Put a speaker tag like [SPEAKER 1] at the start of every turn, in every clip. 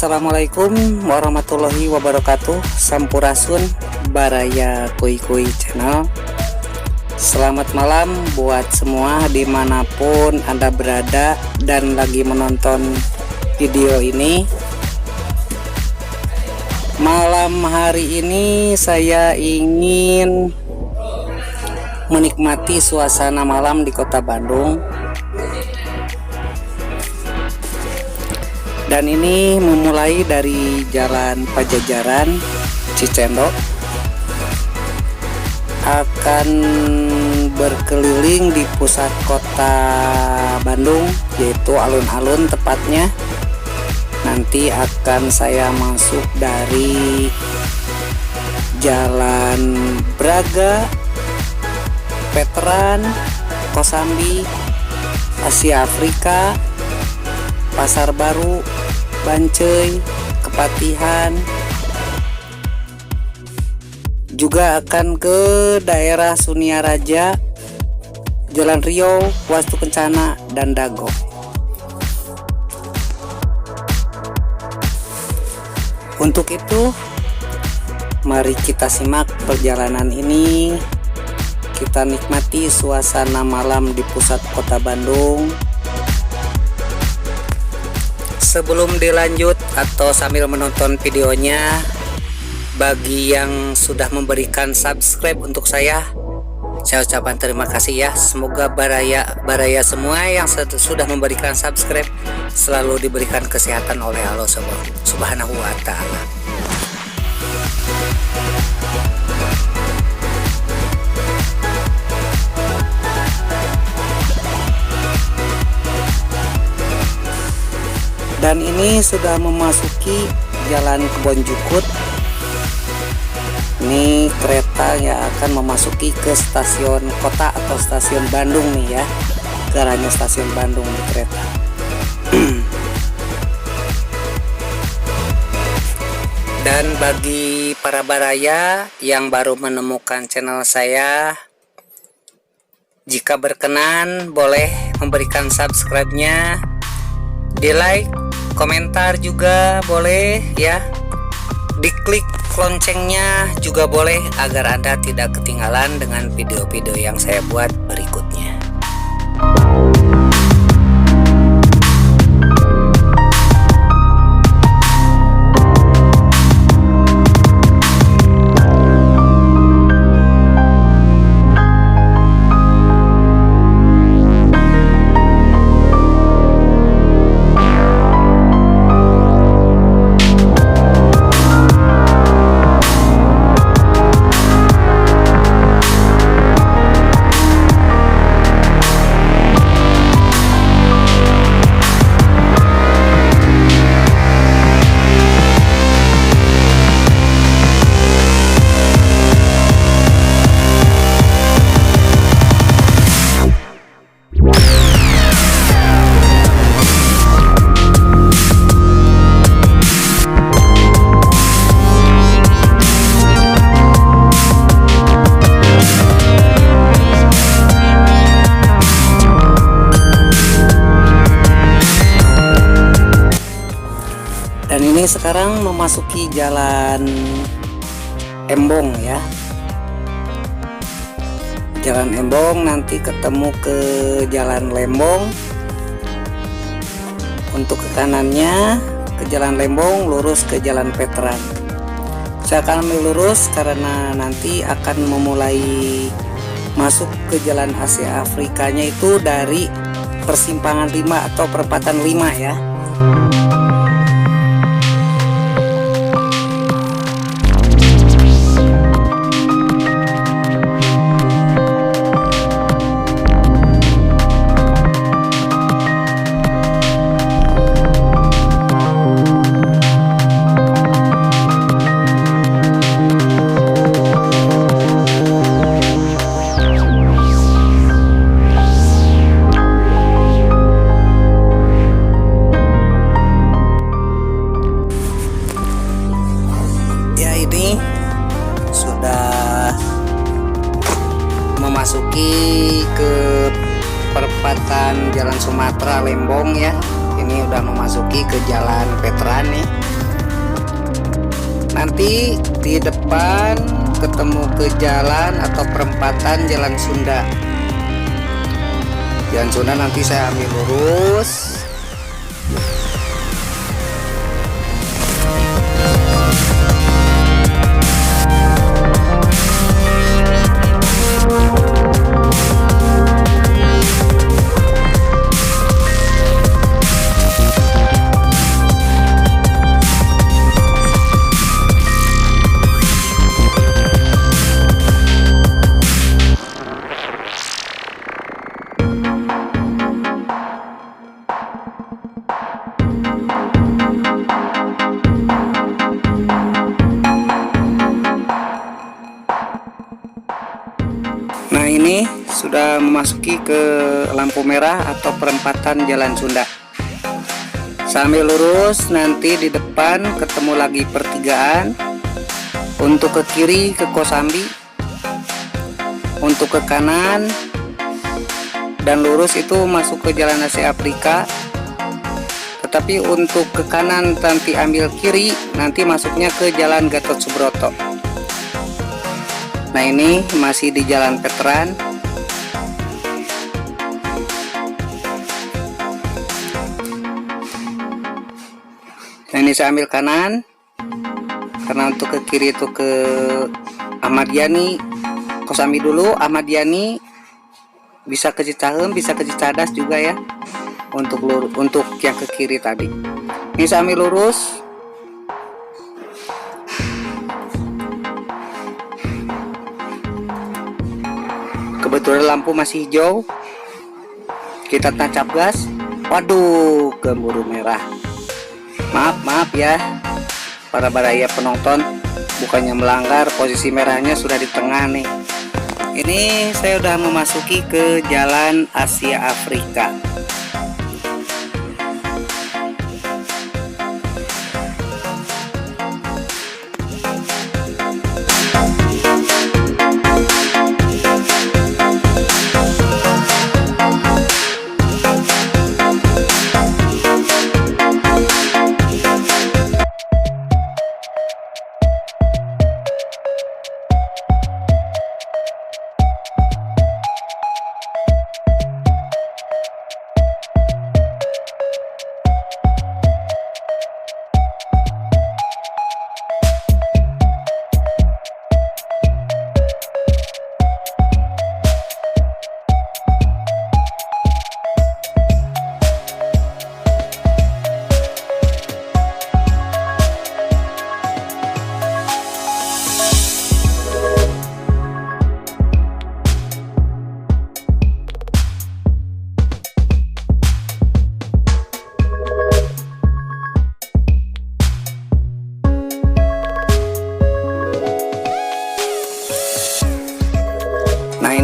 [SPEAKER 1] Assalamualaikum warahmatullahi wabarakatuh. Sampurasun Baraya Kui Kui Channel. Selamat malam buat semua dimanapun Anda berada dan lagi menonton video ini. Malam hari ini saya ingin menikmati suasana malam di kota Bandung. Dan ini memulai dari Jalan Pajajaran Cicendo, akan berkeliling di pusat kota Bandung, yaitu alun-alun tepatnya. Nanti akan saya masuk dari Jalan Braga, Veteran, Kosambi, Asia Afrika, Pasar Baru, Bancai, Kepatihan, juga akan ke daerah Sunia Raja, Jalan Riau, Wastu Kencana, dan Dago. Untuk itu, mari kita simak perjalanan ini. Kita nikmati suasana malam di pusat kota Bandung. Sebelum dilanjut atau sambil menonton videonya, bagi yang sudah memberikan subscribe untuk saya ucapkan terima kasih ya. Semoga baraya semua yang sudah memberikan subscribe selalu diberikan kesehatan oleh Allah Subhanahu wa Ta'ala. Dan ini sudah memasuki Jalan Kebon Jukut. Ini kereta yang akan memasuki ke stasiun kota atau stasiun Bandung nih ya. Ke arahnya stasiun Bandung nih kereta. Dan bagi para baraya yang baru menemukan channel saya, jika berkenan boleh memberikan subscribe-nya, di like, komentar juga boleh ya, diklik loncengnya juga boleh agar Anda tidak ketinggalan dengan video-video yang saya buat berikutnya. Dan ini sekarang memasuki Jalan Embong ya. Jalan Embong, nanti ketemu ke Jalan Lembong. Untuk ke kanannya ke Jalan Lembong, lurus ke Jalan Veteran. Saya akan lurus karena nanti akan memulai masuk ke Jalan Asia Afrikanya itu dari persimpangan 5 atau perempatan 5 ya. Memasuki ke perempatan Jalan Sumatera Lembong ya. Ini udah memasuki ke jalan veteran nih. Nanti di depan ketemu ke jalan atau perempatan Jalan Sunda. Jalan Sunda nanti saya ambil lurus. Nah, ini sudah memasuki ke lampu merah atau perempatan Jalan Sunda. Sambil lurus, nanti di depan ketemu lagi pertigaan. Untuk ke kiri ke Kosambi, untuk ke kanan dan lurus itu masuk ke Jalan Asia Afrika. Tetapi untuk ke kanan nanti ambil kiri, nanti masuknya ke Jalan Gatot Subroto. Nah, ini masih di jalan veteran. Nah, ini saya ambil kanan karena untuk ke kiri itu ke Ahmad Yani. Kosambi dulu, Ahmad Yani, bisa ke Cicahem, bisa ke Cicadas juga ya. Untuk yang ke kiri tadi. Ini saya ambil lurus. Kebetulan lampu masih hijau, kita tancap gas. Waduh, keburu merah. Maaf ya para baraya penonton, bukannya melanggar, posisi merahnya sudah di tengah nih. Ini saya udah memasuki ke Jalan Asia Afrika.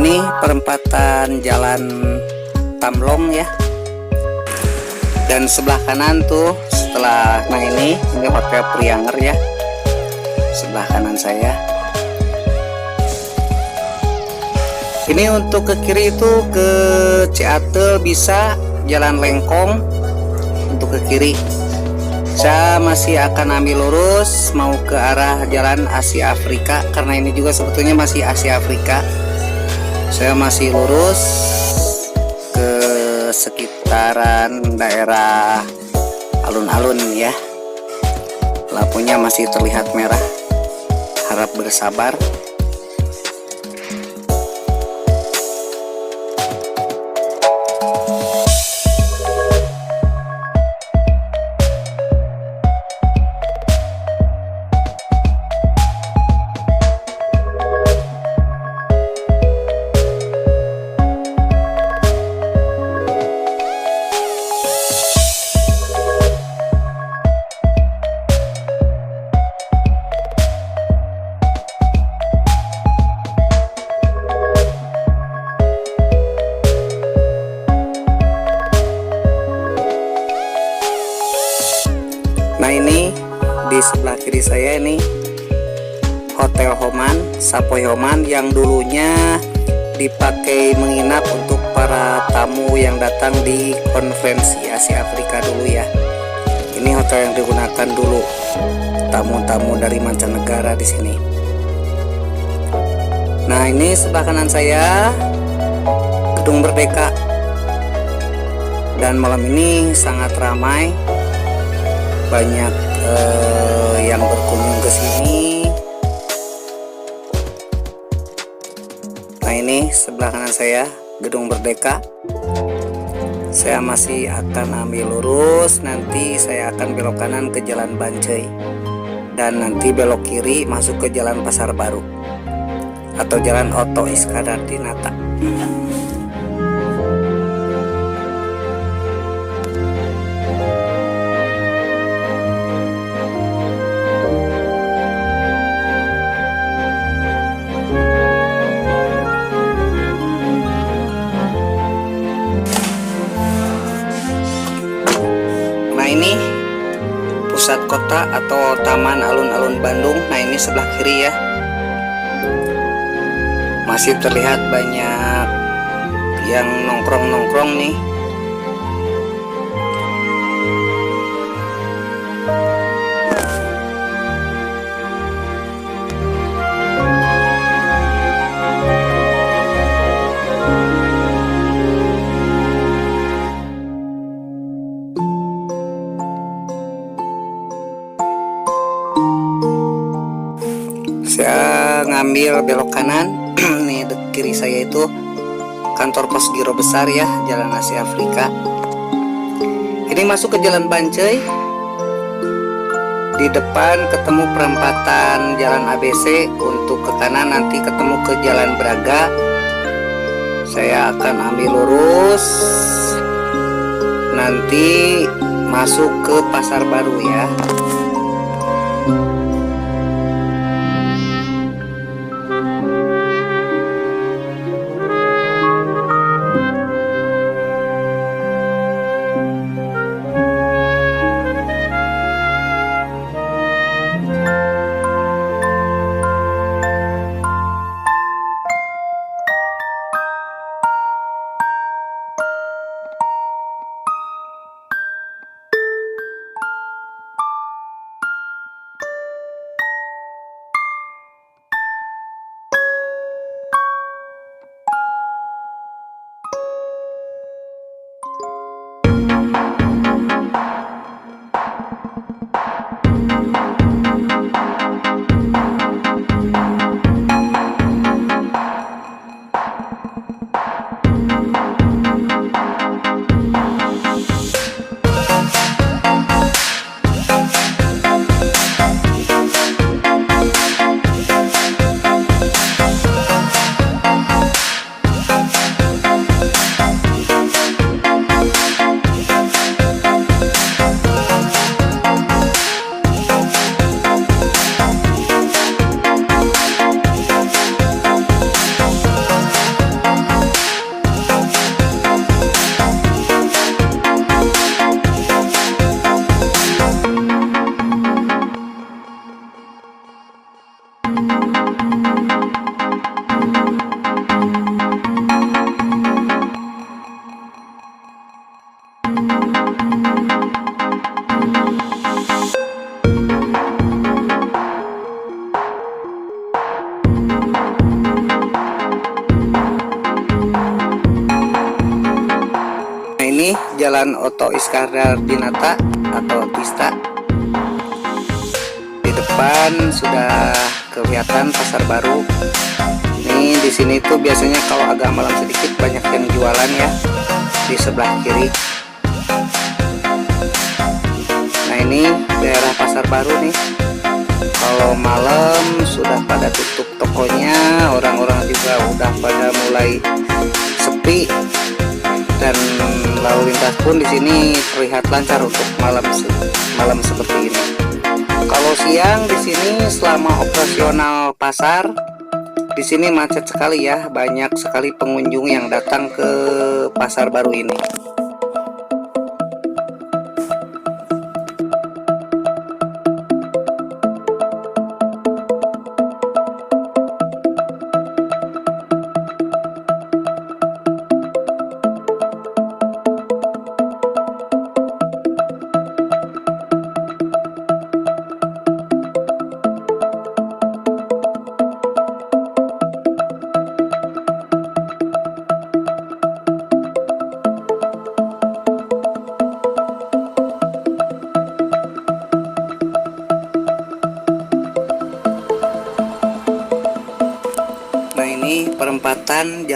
[SPEAKER 1] Ini perempatan Jalan Tamlong ya, dan sebelah kanan tuh setelah, nah ini Hotel Prianger ya, sebelah kanan saya. Ini untuk ke kiri itu ke Ciatel, bisa Jalan Lengkong. Untuk ke kiri saya masih akan ambil lurus mau ke arah Jalan Asia Afrika, karena ini juga sebetulnya masih Asia Afrika. Saya masih lurus ke sekitaran daerah alun-alun ya. Lampunya masih terlihat merah. Harap bersabar. Di sebelah kiri saya ini Hotel Homan, Sapoy Homan, yang dulunya dipakai menginap untuk para tamu yang datang di konferensi Asia Afrika dulu ya. Ini hotel yang digunakan dulu tamu-tamu dari mancanegara di sini. Nah, ini sebelah kanan saya Gedung Merdeka. Dan malam ini sangat ramai, banyak yang berkunjung ke sini. Nah, ini sebelah kanan saya Gedung Merdeka. Saya masih akan ambil lurus, nanti saya akan belok kanan ke Jalan Bancai dan nanti belok kiri masuk ke Jalan Pasar Baru atau Jalan Oto Iskandar Dinata. Ini pusat kota atau Taman Alun-Alun Bandung. Nah, ini sebelah kiri ya, masih terlihat banyak yang nongkrong-nongkrong nih. Saya ngambil belok kanan. Nih di kiri saya itu kantor pos Giro Besar ya, Jalan Asia Afrika. Ini masuk ke Jalan Bancai. Di depan ketemu perempatan Jalan ABC. Untuk ke kanan nanti ketemu ke Jalan Braga. Saya akan ambil lurus, nanti masuk ke Pasar Baru ya. Ini Jalan Oto Iskandar Dinata atau Tista. Di depan sudah kelihatan Pasar Baru. Ini di sini tuh biasanya kalau agak malam sedikit banyak yang jualan ya di sebelah kiri. Nah, ini daerah Pasar Baru nih. Kalau malam sudah pada tutup tokonya, orang-orang juga udah pada mulai sepi. Dan lalu lintas pun di sini terlihat lancar untuk malam seperti ini. Kalau siang di sini selama operasional pasar, di sini macet sekali ya, banyak sekali pengunjung yang datang ke Pasar Baru ini.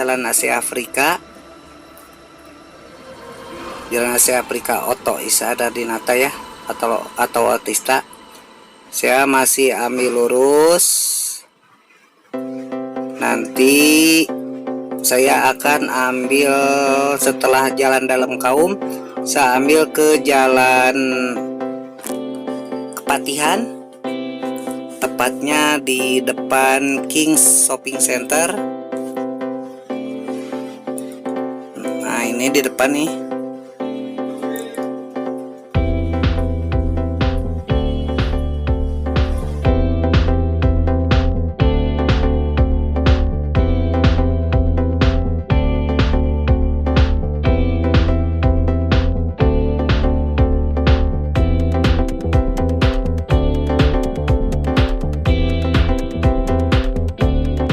[SPEAKER 1] Jalan Asia Afrika. Jalan Asia Afrika Oto Isa Dardinata ya, atau Otista. Saya masih ambil lurus. Nanti saya akan ambil setelah jalan dalam kaum, saya ambil ke jalan Kepatihan, tepatnya di depan Kings Shopping Center. Nah, ini di depan nih.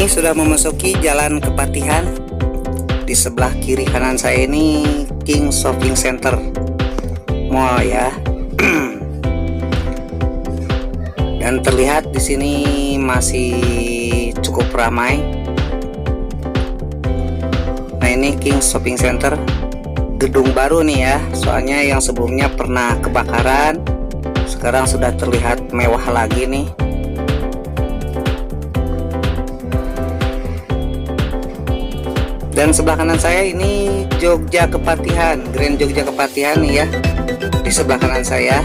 [SPEAKER 1] Ini sudah memasuki jalan Kepatihan. Di sebelah kiri kanan saya ini King Shopping Center Mall ya. Dan terlihat di sini masih cukup ramai. Nah, ini King Shopping Center, gedung baru nih ya. Soalnya yang sebelumnya pernah kebakaran, sekarang sudah terlihat mewah lagi nih. Dan sebelah kanan saya ini Jogja Kepatihan, Grand Jogja Kepatihan nih ya, di sebelah kanan saya.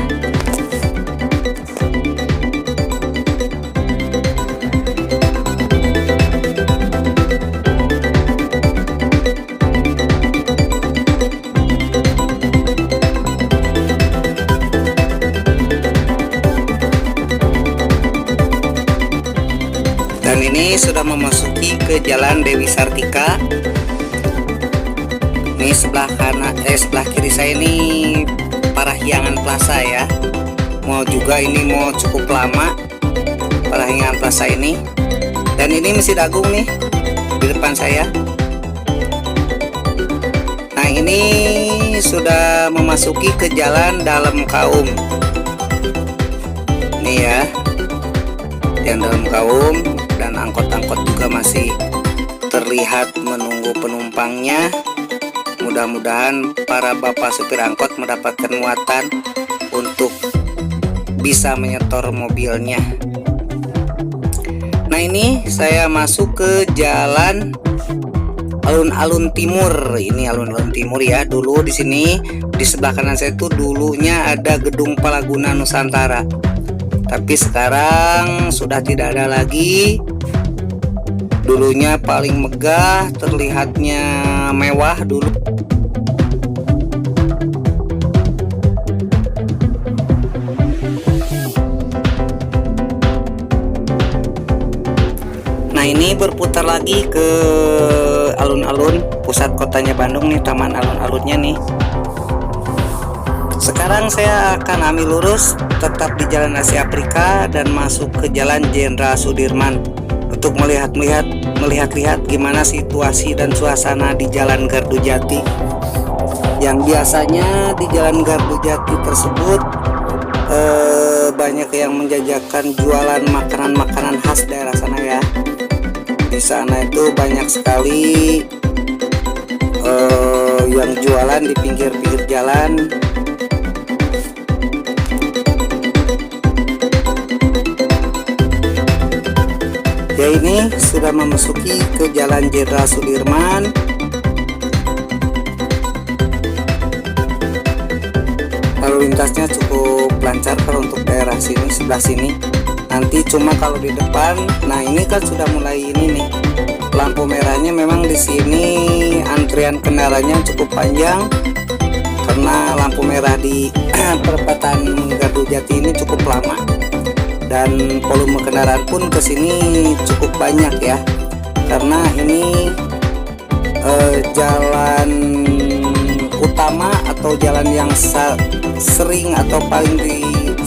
[SPEAKER 1] Dan ini sudah memasuki ke Jalan Dewi Sartika. Ini sebelah kiri saya ini Parahyangan Plaza ya. Mau juga ini mau cukup lama Parahyangan Plaza ini. Dan ini Masjid Agung nih di depan saya. Nah, ini sudah memasuki ke jalan dalam kaum. Nih ya, jalan dalam kaum, dan angkot-angkot juga masih terlihat menunggu penumpangnya. Mudah-mudahan para bapak supir angkot mendapatkan muatan untuk bisa menyetor mobilnya. Nah, ini saya masuk ke jalan Alun-Alun Timur. Ini Alun-Alun Timur ya. Dulu di sini di sebelah kanan saya itu dulunya ada Gedung Palaguna Nusantara. Tapi sekarang sudah tidak ada lagi. Dulunya paling megah, terlihatnya mewah dulu. Nah, ini berputar lagi ke alun-alun pusat kotanya Bandung nih, taman alun-alunnya nih. Sekarang saya akan ambil lurus tetap di Jalan Asia Afrika dan masuk ke Jalan Jenderal Sudirman untuk melihat-lihat gimana situasi dan suasana di Jalan Gardu Jati. Yang biasanya di Jalan Gardu Jati tersebut banyak yang menjajakan jualan makanan-makanan khas daerah sana ya. Di sana itu banyak sekali yang jualan di pinggir-pinggir jalan. Ya, ini sudah memasuki ke Jalan Jenderal Sudirman. Lalu lintasnya cukup lancar kalau untuk daerah sini, sebelah sini. Nanti cuma kalau di depan, nah ini kan sudah mulai ini nih. Lampu merahnya memang di sini antrian kendaraannya cukup panjang karena lampu merah di perempatan Gardu Jati ini cukup lama. Dan volume kendaraan pun ke sini cukup banyak ya, karena ini jalan utama atau jalan yang sering atau paling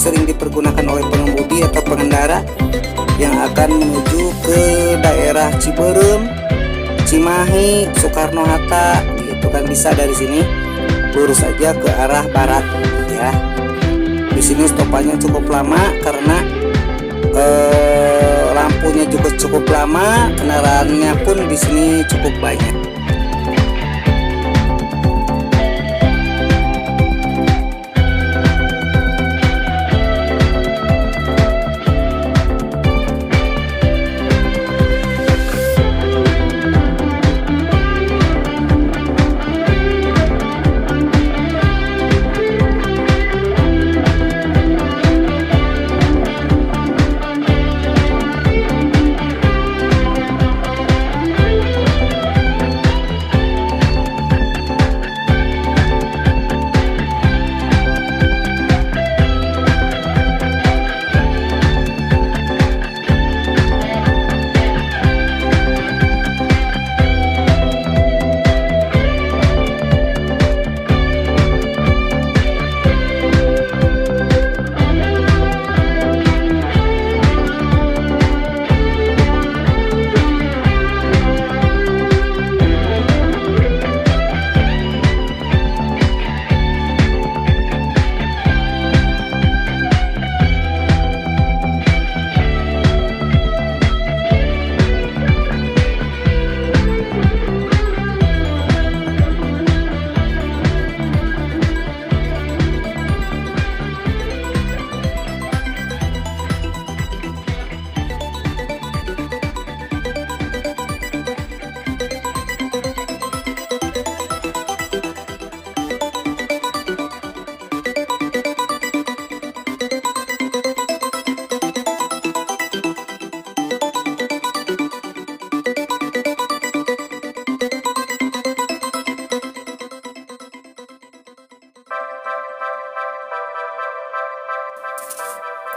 [SPEAKER 1] sering dipergunakan oleh pengemudi atau pengendara yang akan menuju ke daerah Ciberem, Cimahi, Soekarno-Hatta gitu kan. Bisa dari sini lurus aja ke arah barat ya. Di sini stopannya cukup lama karena lampunya juga cukup lama, kendaraannya pun di sini cukup banyak.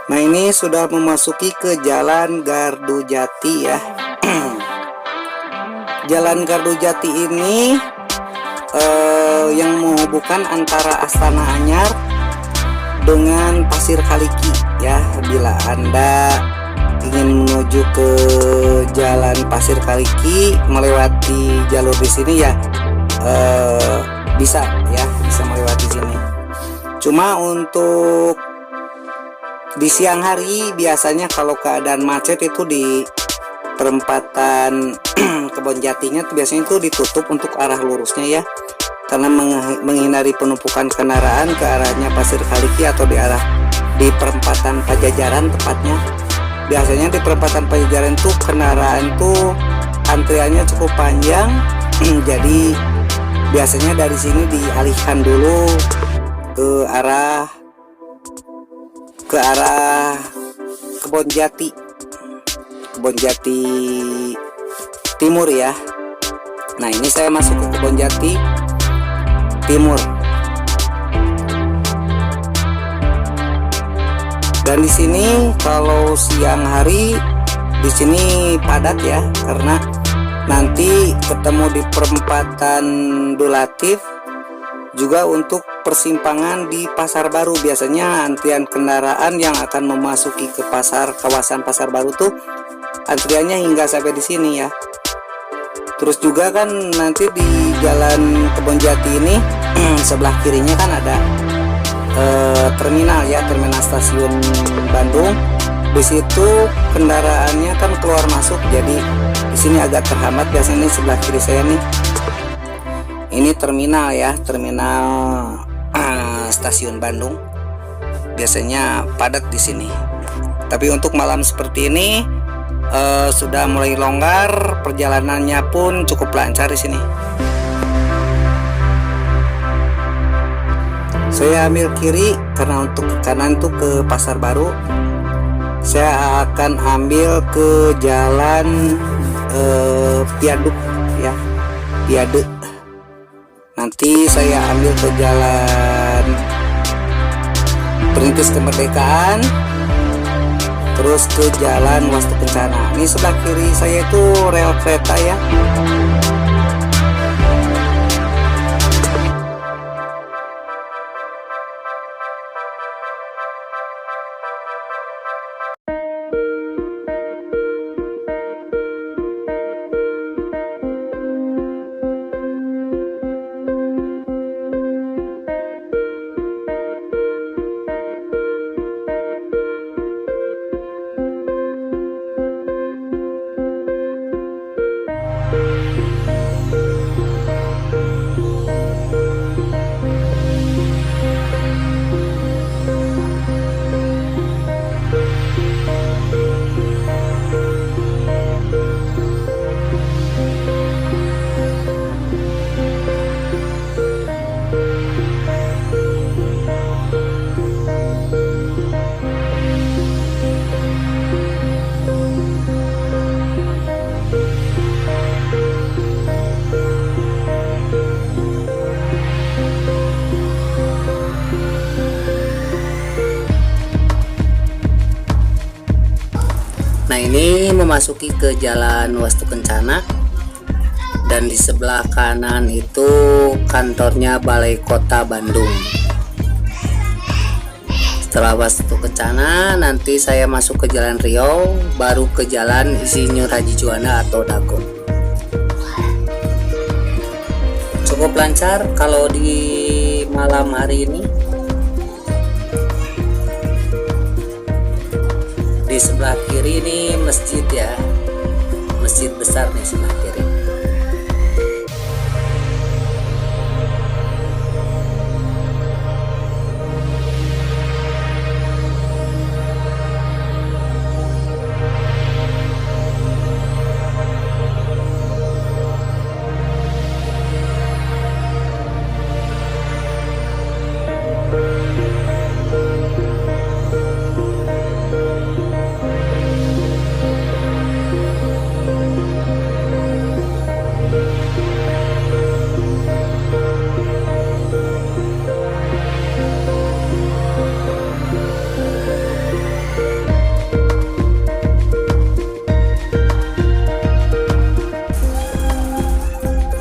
[SPEAKER 1] Nah, ini sudah memasuki ke Jalan Gardu Jati ya. Jalan Gardu Jati ini yang menghubungkan antara Astana Anyar dengan Pasir Kaliki ya. Bila Anda ingin menuju ke Jalan Pasir Kaliki melewati jalur di sini ya, bisa melewati sini. Cuma untuk di siang hari biasanya kalau keadaan macet itu di perempatan Kebon Jatinya biasanya itu ditutup untuk arah lurusnya ya, karena menghindari penumpukan kendaraan ke arahnya Pasir Kaliki atau di perempatan Pajajaran tepatnya. Biasanya di perempatan Pajajaran tuh kendaraan tuh antriannya cukup panjang. Jadi biasanya dari sini dialihkan dulu ke arah Kebon Jati Timur ya. Nah, ini saya masuk ke Kebon Jati Timur. Dan di sini kalau siang hari di sini padat ya, karena nanti ketemu di perempatan Dulatif, juga untuk persimpangan di Pasar Baru. Biasanya antrian kendaraan yang akan memasuki ke kawasan Pasar Baru tuh antriannya hingga sampai di sini ya. Terus juga kan nanti di Jalan Kebon Jati ini sebelah kirinya kan ada terminal ya, terminal stasiun Bandung. Di situ kendaraannya kan keluar masuk, jadi di sini agak terhambat. Biasanya ini sebelah kiri saya nih, ini terminal ya, terminal stasiun Bandung. Biasanya padat di sini. Tapi untuk malam seperti ini sudah mulai longgar, perjalanannya pun cukup lancar di sini. Saya ambil kiri karena untuk ke kanan tuh ke Pasar Baru. Saya akan ambil ke jalan Viaduk ya, Viade. Nanti saya ambil ke jalan Perintis Kemerdekaan, terus ke jalan Wastu Kencana. Ini sebelah kiri saya itu rel kereta ya. ini memasuki ke Jalan Wastu Kencana, dan di sebelah kanan itu kantornya Balai Kota Bandung. Setelah Wastu Kencana, nanti saya masuk ke Jalan Riau, baru ke Jalan Insinyur Haji Juanda atau Dago. Cukup lancar kalau di malam hari ini. Di sebelah kiri ini masjid ya, masjid besar nih sebelah kiri.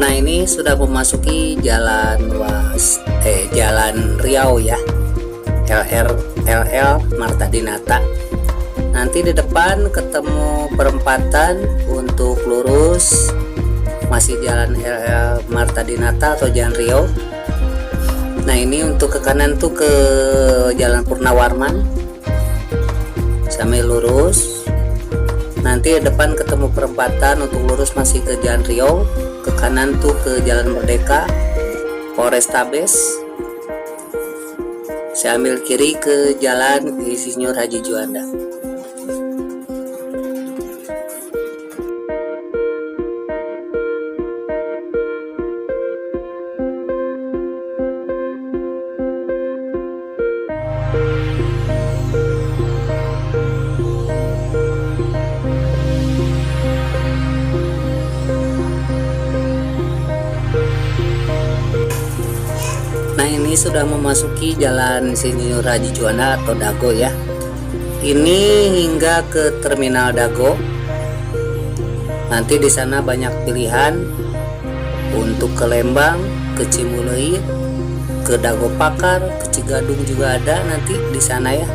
[SPEAKER 1] Nah, ini sudah memasuki Jalan Riau ya, LL Marta Dinata. Nanti di depan ketemu perempatan untuk lurus, masih Jalan LL Marta Dinata atau Jalan Riau. Nah, ini untuk ke kanan tuh ke Jalan Purnawarman sambil lurus. Nanti di depan ketemu perempatan untuk lurus masih ke Jalan Riau. Ke kanan tuh ke Jalan Merdeka, Polrestabes. Saya ambil kiri ke Jalan Insinyur Haji Juanda. Nah, ini sudah memasuki Jalan Insinyur Haji Juanda atau Dago ya. Ini hingga ke Terminal Dago. Nanti di sana banyak pilihan untuk ke Lembang, ke Cimuleui, ke Dago Pakar, ke Cigadung juga ada nanti di sana ya.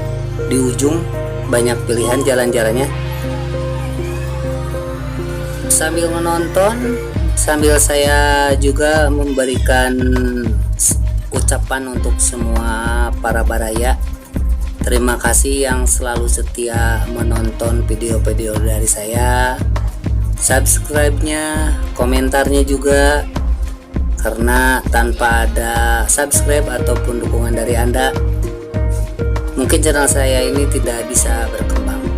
[SPEAKER 1] Di ujung banyak pilihan jalan-jalannya. Sambil menonton, sambil saya juga memberikan ucapan untuk semua para baraya. Terima kasih yang selalu setia menonton video-video dari saya. Subscribe-nya, komentarnya juga, karena tanpa ada subscribe ataupun dukungan dari Anda, mungkin channel saya ini tidak bisa berkembang.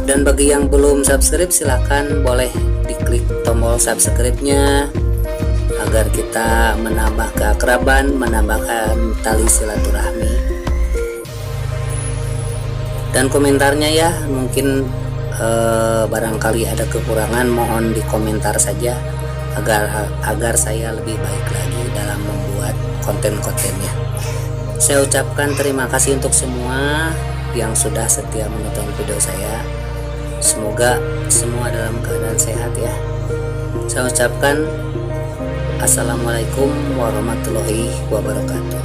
[SPEAKER 1] Dan bagi yang belum subscribe, silahkan boleh diklik tombol subscribe-nya agar kita menambah keakraban, menambahkan tali silaturahmi. Dan komentarnya ya, mungkin barangkali ada kekurangan, mohon dikomentar saja agar saya lebih baik lagi dalam membuat konten-kontennya. Saya ucapkan terima kasih untuk semua yang sudah setia menonton video saya. Semoga semua dalam keadaan sehat ya. Saya ucapkan Assalamualaikum warahmatullahi wabarakatuh.